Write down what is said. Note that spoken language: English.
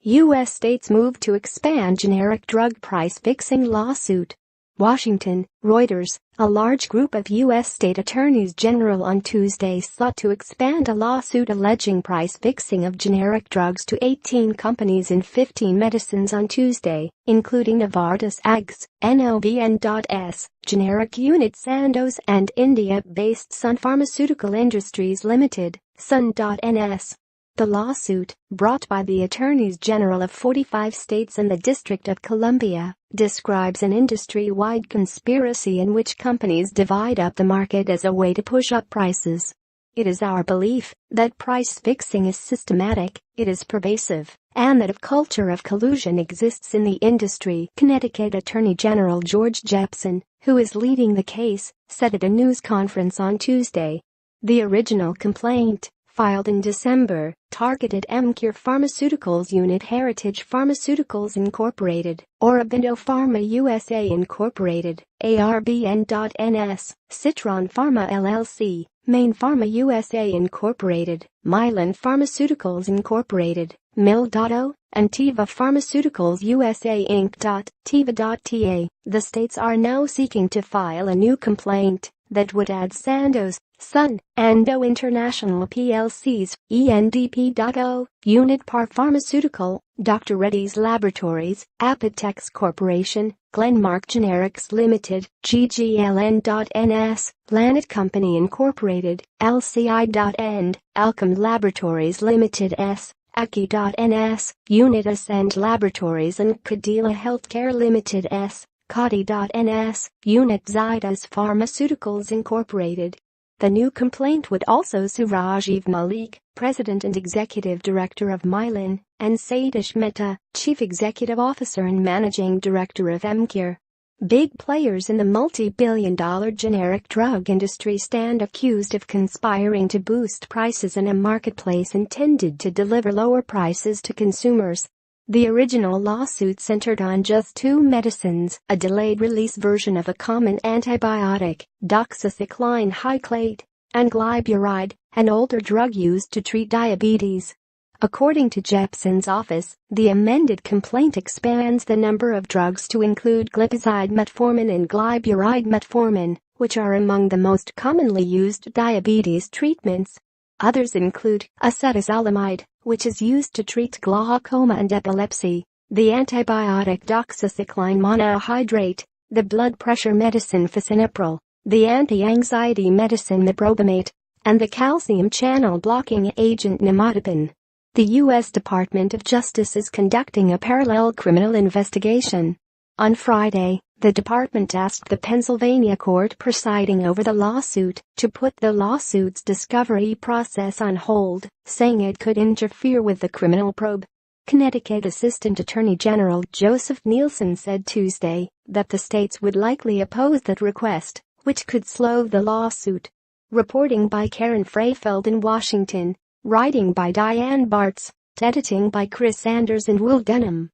U.S. states move to expand generic drug price fixing lawsuit. Washington, Reuters. A large group of U.S. state attorneys general on Tuesday sought to expand a lawsuit alleging price fixing of generic drugs to 18 companies in 15 medicines on Tuesday, including Novartis AG's, NOVN.S, generic unit Sandoz and India-based SUN Pharmaceutical Industries Limited, SUN.NS. The lawsuit, brought by the attorneys general of 45 states and the District of Columbia, describes an industry-wide conspiracy in which companies divide up the market as a way to push up prices. It is our belief that price fixing is systematic, it is pervasive, and that a culture of collusion exists in the industry. Connecticut Attorney General George Jepsen, who is leading the case, said at a news conference on Tuesday. The original complaint, filed in December, targeted Emcure Pharmaceuticals unit Heritage Pharmaceuticals Incorporated, Aurobindo Pharma USA Incorporated, ARBN.NS, Citron Pharma LLC, Main Pharma USA Incorporated, Mylan Pharmaceuticals Incorporated, Mill.O, and Teva Pharmaceuticals USA Inc. Teva.TA. The states are now seeking to file a new complaint that would add Sandoz, SUN, and O International PLC's, ENDP.O, Unit-Par Pharmaceutical, Dr. Reddy's Laboratories, Apotex Corporation, Glenmark Generics Limited, GGLN.NS, Lanet Company Incorporated, LCI.End, Alchem Laboratories Limited S, Aki.NS, Unit Ascend Laboratories and Cadila Healthcare Limited S, Kadi.NS, Unit Zydus Pharmaceuticals Incorporated. The new complaint would also sue Rajiv Malik, President and Executive Director of Mylan, and Satish Mehta, Chief Executive Officer and Managing Director of Emcure. Big players in the multi-billion-dollar generic drug industry stand accused of conspiring to boost prices in a marketplace intended to deliver lower prices to consumers. The original lawsuit centered on just two medicines, a delayed-release version of a common antibiotic, doxycycline hyclate, and glyburide, an older drug used to treat diabetes. According to Jepsen's office, the amended complaint expands the number of drugs to include glipizide metformin and glyburide metformin, which are among the most commonly used diabetes treatments. Others include acetazolamide, which is used to treat glaucoma and epilepsy, the antibiotic doxycycline monohydrate, the blood pressure medicine Fascinepril, the anti-anxiety medicine Meprobamate, and the calcium channel blocking agent Nimodipine. The U.S. Department of Justice is conducting a parallel criminal investigation. On Friday, the department asked the Pennsylvania court presiding over the lawsuit to put the lawsuit's discovery process on hold, saying it could interfere with the criminal probe. Connecticut Assistant Attorney General Joseph Nielsen said Tuesday that the states would likely oppose that request, which could slow the lawsuit. Reporting by Karen Freifeld in Washington. Writing by Diane Bartz. Editing by Chris Anders and Will Denham.